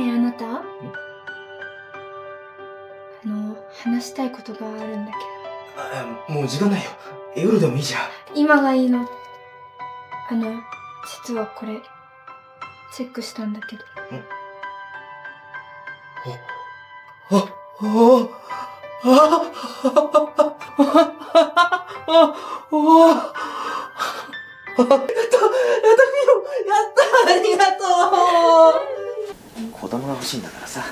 ねえ、あなた、話したいことがあるんだけもう時間ないよ。夜でもいいじゃん。ど。今がいいの。実はこれ、チェックしたんだけど。ありがとう。子供が欲しいんだからさ。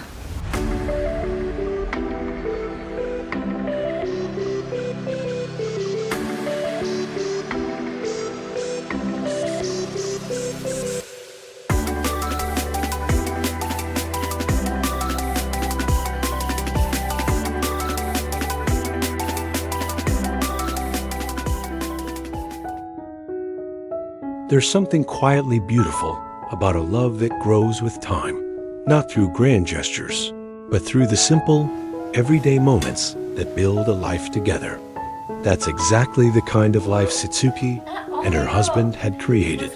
There's something quietly beautiful about a love that grows with time, not through grand gestures, but through the simple, everyday moments that build a life together. That's exactly the kind of life Satsuki and her husband had created.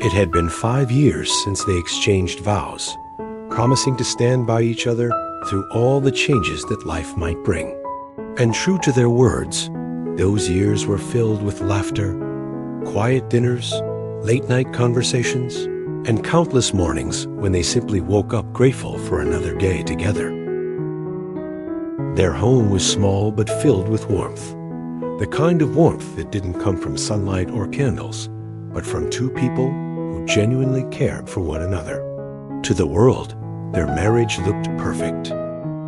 It had been 5 years since they exchanged vows, promising to stand by each other through all the changes that life might bring. And true to their words, those years were filled with laughter, quiet dinners, late-night conversations, and countless mornings when they simply woke up grateful for another day together. Their home was small but filled with warmth, the kind of warmth that didn't come from sunlight or candles, but from two people who genuinely cared for one another. To the world, their marriage looked perfect.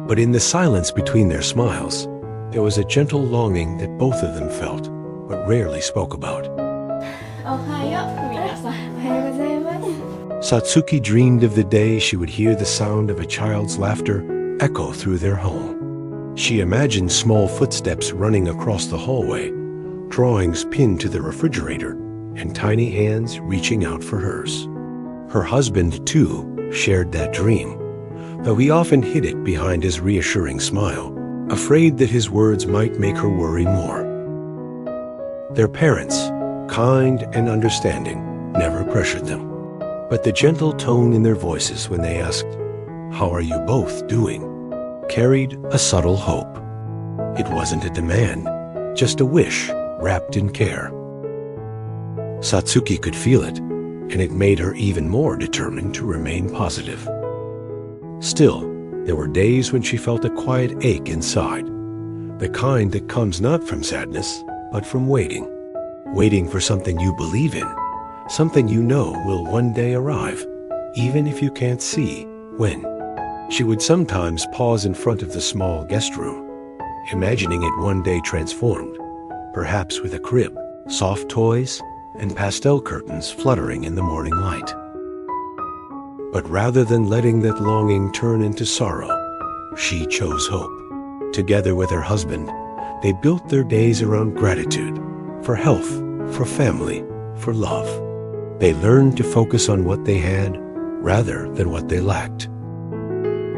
But in the silence between their smiles, there was a gentle longing that both of them felt, but rarely spoke about. Satsuki dreamed of the day she would hear the sound of a child's laughter echo through their home. She imagined small footsteps running across the hallway, drawings pinned to the refrigerator, and tiny hands reaching out for hers. Her husband, too, shared that dream, though he often hid it behind his reassuring smile, afraid that his words might make her worry more. Their parents, kind and understanding, never pressured them. But the gentle tone in their voices when they asked, "How are you both doing?" carried a subtle hope. It wasn't a demand, just a wish wrapped in care. Satsuki could feel it, and it made her even more determined to remain positive. Still, there were days when she felt a quiet ache inside, the kind that comes not from sadness, but from waiting. Waiting for something you believe in, something you know will one day arrive, even if you can't see when. She would sometimes pause in front of the small guest room, imagining it one day transformed, perhaps with a crib, soft toys, and pastel curtains fluttering in the morning light. But rather than letting that longing turn into sorrow, she chose hope. Together with her husband, they built their days around gratitude, for health, for family, for love. They learned to focus on what they had rather than what they lacked.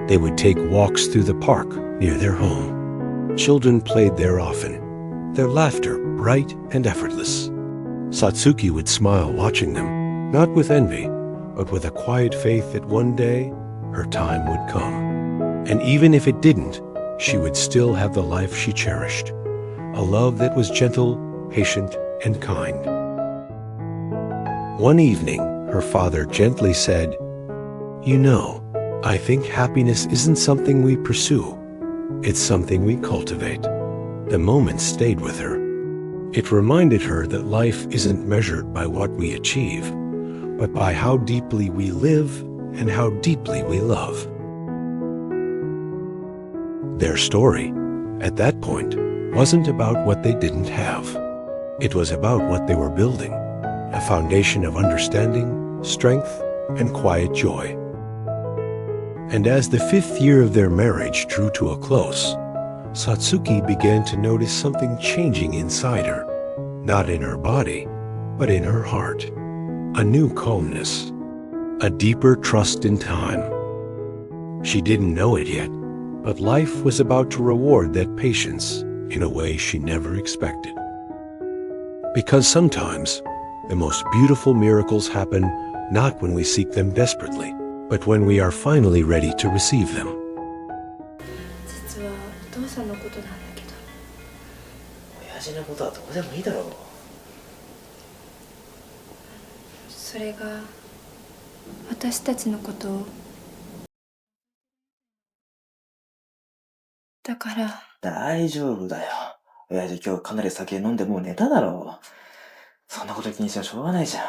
They would take walks through the park near their home. Children played there often, their laughter bright and effortless. Satsuki would smile watching them, not with envy, but with a quiet faith that one day her time would come. And even if it didn't, she would still have the life she cherished, a love that was gentle, patient, and kind. One evening, her father gently said, "You know, I think happiness isn't something we pursue. It's something we cultivate." The moment stayed with her. It reminded her that life isn't measured by what we achieve, but by how deeply we live and how deeply we love. Their story, at that point, wasn't about what they didn't have. It was about what they were building, a foundation of understanding, strength, and quiet joy. And as the 5th year of their marriage drew to a close, Satsuki began to notice something changing inside her, not in her body, but in her heart. A new calmness, a deeper trust in time. She didn't know it yet, but life was about to reward that patience in a way she never expected. Because sometimes the most beautiful miracles happen not when we seek them desperately, but when we are finally ready to receive them. 実はお父さんのことなんだけど。親父のことはどうでもいいだろう。それが私たちのことを。だから。大丈夫だよ。親父今日かなり酒飲んでもう寝ただろう。そんなこと気にしてもしょうがないじゃん。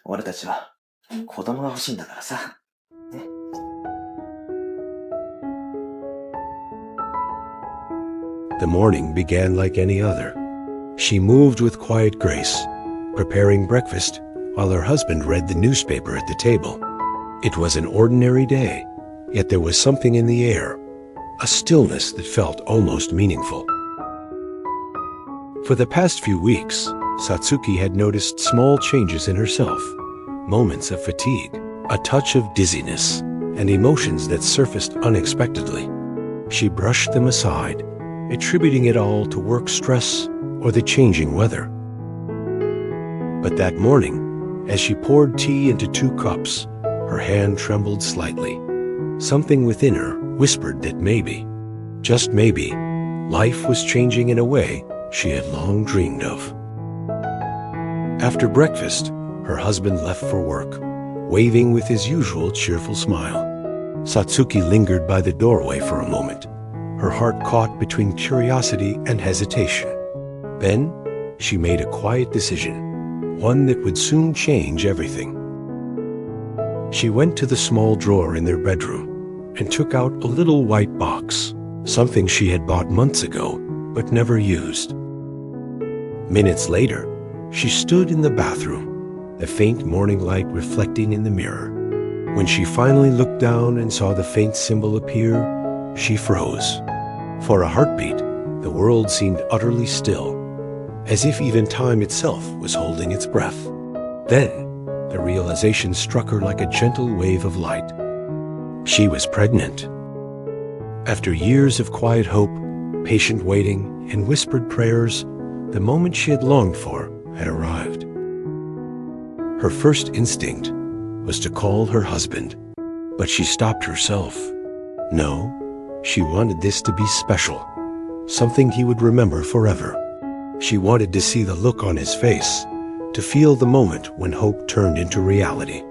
俺たちは子供が欲しいんだからさ。ね。The morning began like any other. She moved with quiet grace, preparing breakfast while her husband read the newspaper at the table. It was an ordinary day, yet there was something in the air, a stillness that felt almost meaningful. For the past few weeks, Satsuki had noticed small changes in herself, moments of fatigue, a touch of dizziness, and emotions that surfaced unexpectedly. She brushed them aside, attributing it all to work stress or the changing weather. But that morning, as she poured tea into 2 cups, her hand trembled slightly. Something within her whispered that maybe, just maybe, life was changing in a way she had long dreamed of. After breakfast, her husband left for work, waving with his usual cheerful smile. Satsuki lingered by the doorway for a moment, her heart caught between curiosity and hesitation. Then, she made a quiet decision, one that would soon change everything. She went to the small drawer in their bedroom and took out a little white box, something she had bought months ago but never used. Minutes later, she stood in the bathroom, the faint morning light reflecting in the mirror. When she finally looked down and saw the faint symbol appear, she froze. For a heartbeat, the world seemed utterly still, as if even time itself was holding its breath. Then, the realization struck her like a gentle wave of light. She was pregnant. After years of quiet hope, patient waiting, and whispered prayers, the moment she had longed for had arrived. Her first instinct was to call her husband, but she stopped herself. No, she wanted this to be special, something he would remember forever. She wanted to see the look on his face, to feel the moment when hope turned into reality.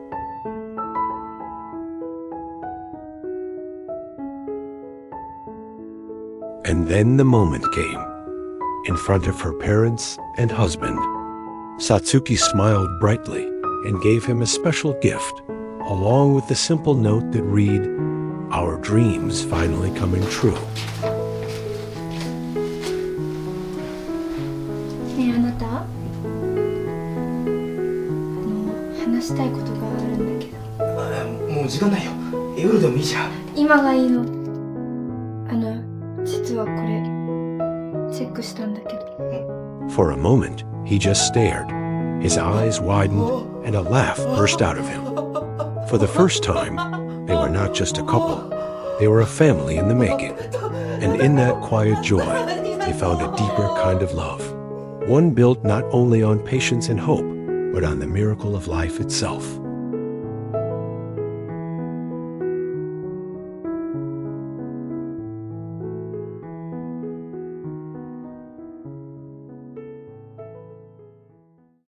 And then the moment came, in front of her parents and husband. Satsuki smiled brightly and gave him a special gift, along with the simple note that read, "Our dreams finally coming true." ねえあなた、話したいことがあるんだけど。もう時間ないよ。夜でもいいじゃん。今がいいの。実はこれチェックしたんだけど。For a moment, he just stared. His eyes widened and a laugh burst out of him. For the first time, they were not just a couple, they were a family in the making. And in that quiet joy, they found a deeper kind of love. One built not only on patience and hope, but on the miracle of life itself.